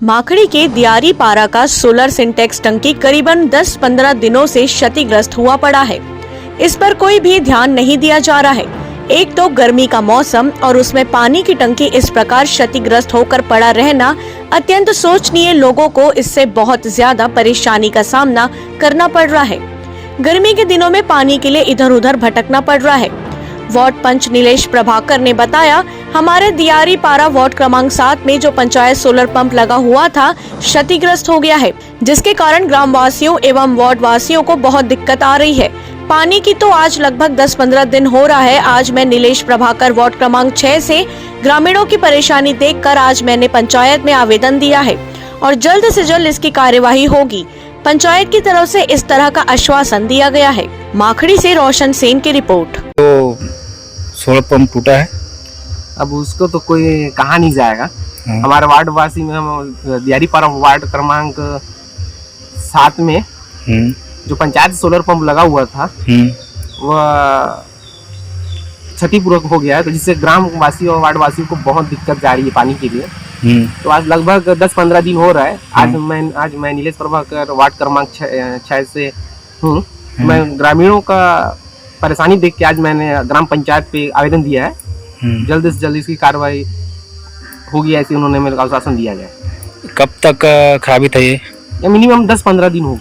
माखड़ी के दियारी पारा का सोलर सिंटेक्स टंकी करीबन 10-15 दिनों से क्षतिग्रस्त हुआ पड़ा है। इस पर कोई भी ध्यान नहीं दिया जा रहा है। एक तो गर्मी का मौसम और उसमें पानी की टंकी इस प्रकार क्षतिग्रस्त होकर पड़ा रहना अत्यंत सोचनीय। लोगों को इससे बहुत ज्यादा परेशानी का सामना करना पड़ रहा है। गर्मी के दिनों में पानी के लिए इधर उधर भटकना पड़ रहा है। वार्ड पंच नीलेश प्रभाकर ने बताया, हमारे दियारी पारा वार्ड क्रमांक 7 में जो पंचायत सोलर पंप लगा हुआ था क्षतिग्रस्त हो गया है, जिसके कारण ग्रामवासियों एवं वार्ड वासियों को बहुत दिक्कत आ रही है। पानी की तो आज लगभग 10-15 दिन हो रहा है। आज मैं नीलेश प्रभाकर वार्ड क्रमांक 6 से ग्रामीणों की परेशानी देखकर आज मैंने पंचायत में आवेदन दिया है और जल्द से जल्द इसकी कार्यवाही होगी। पंचायत की तरफ से इस तरह का आश्वासन दिया गया है। माखड़ी से रोशन सेन की रिपोर्ट। तो सोलर पंप टूटा है, अब उसको तो कोई कहा नहीं जाएगा। हमारे वार्ड वासी में हम दियारीपारा वार्ड क्रमांक 7 में जो पंचायत सोलर पंप लगा हुआ था वह क्षतिपूर्वक हो गया है, तो जिससे ग्राम वासी और वार्ड वासियों को बहुत दिक्कत जा रही है पानी के लिए। तो आज लगभग 10-15 दिन हो रहा है। आज मैं नीलेश प्रभाकर वार्ड क्रमांक 6 से हूँ। मैं ग्रामीणों का परेशानी देख के आज मैंने ग्राम पंचायत पे आवेदन दिया है। जल्द से जल्द इसकी कार्रवाई होगी, ऐसे उन्होंने मेरे को आश्वासन दिया है। कब तक खराबी था ये? मिनिमम 10-15 दिन हो